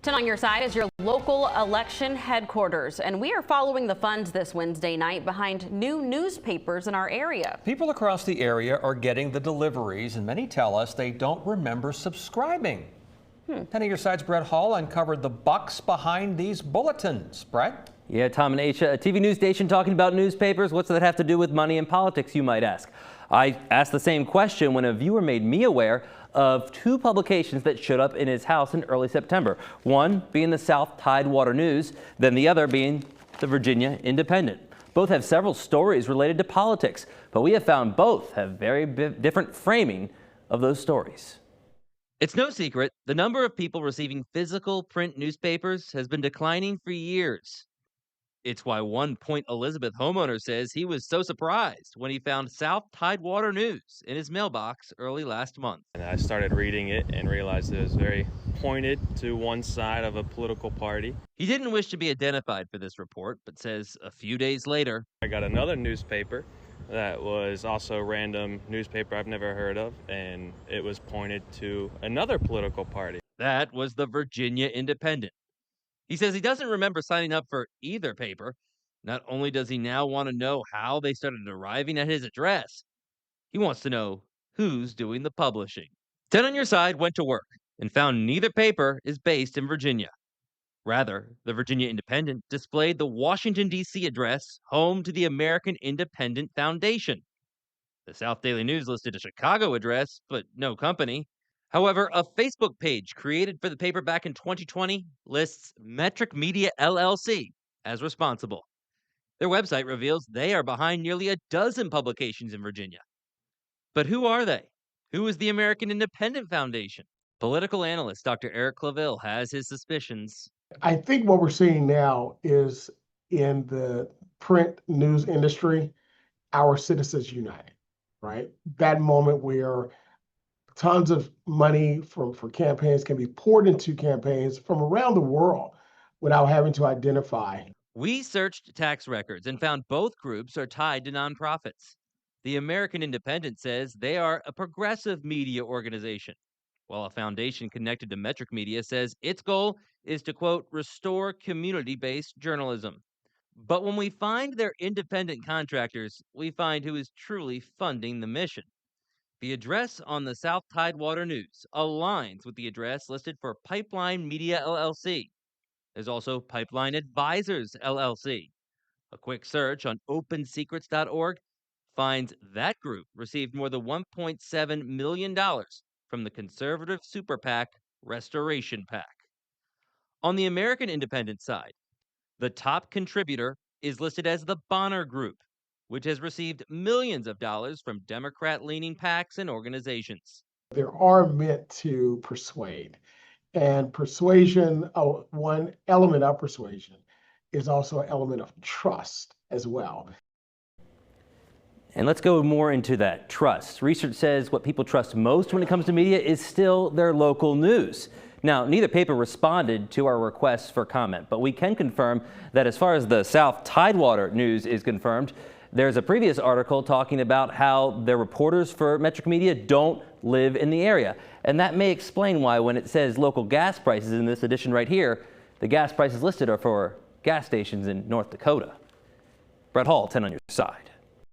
On your side is your local election headquarters, and we are following the funds this Wednesday night behind new newspapers in our area. People across the area are getting the deliveries, and many tell us they don't remember subscribing. 10 on your side's Brett Hall uncovered the bucks behind these bulletins. Brett? Yeah, Tom and Aisha, a TV news station talking about newspapers. What's that have to do with money and politics, you might ask? I asked the same question when a viewer made me aware of two publications that showed up in his house in early September. One being the South Tidewater News, then the other being the Virginia Independent. Both have several stories related to politics, but we have found both have very different framing of those stories. It's no secret, the number of people receiving physical print newspapers has been declining for years. It's why one Point Elizabeth homeowner says he was so surprised when he found South Tidewater News in his mailbox early last month. And I started reading it and realized it was very pointed to one side of a political party. He didn't wish to be identified for this report, but says a few days later, I got another newspaper that was also a random newspaper I've never heard of, and it was pointed to another political party. That was the Virginia Independent. He says he doesn't remember signing up for either paper. Not only does he now want to know how they started arriving at his address, he wants to know who's doing the publishing. 10 on your side went to work and found neither paper is based in Virginia. Rather, the Virginia Independent displayed the Washington, D.C. address, home to the American Independent Foundation. The South Daily News listed a Chicago address, but no company. However, a Facebook page created for the paper back in 2020 lists Metric Media LLC as responsible. Their website reveals they are behind nearly a dozen publications in Virginia. But who are they? Who is the American Independent Foundation? Political analyst Dr. Eric Claville has his suspicions. I think what we're seeing now is in the print news industry, our citizens united, right? That moment where tons of money for campaigns can be poured into campaigns from around the world without having to identify. We searched tax records and found both groups are tied to nonprofits. The American Independent says they are a progressive media organization, while a foundation connected to Metric Media says its goal is to, quote, restore community-based journalism. But when we find their independent contractors, we find who is truly funding the mission. The address on the South Tidewater News aligns with the address listed for Pipeline Media LLC. There's also Pipeline Advisors LLC. A quick search on OpenSecrets.org finds that group received more than $1.7 million from the conservative super PAC Restoration PAC. On the American Independent side, the top contributor is listed as the Bonner Group, which has received millions of dollars from Democrat-leaning PACs and organizations. They are meant to persuade. And persuasion, one element of persuasion is also an element of trust as well. And let's go more into that trust. Research says what people trust most when it comes to media is still their local news. Now, neither paper responded to our requests for comment, but we can confirm that as far as the South Tidewater News is confirmed, there's a previous article talking about how their reporters for Metric Media don't live in the area. And that may explain why when it says local gas prices in this edition right here, the gas prices listed are for gas stations in North Dakota. Brett Hall, 10 on your side.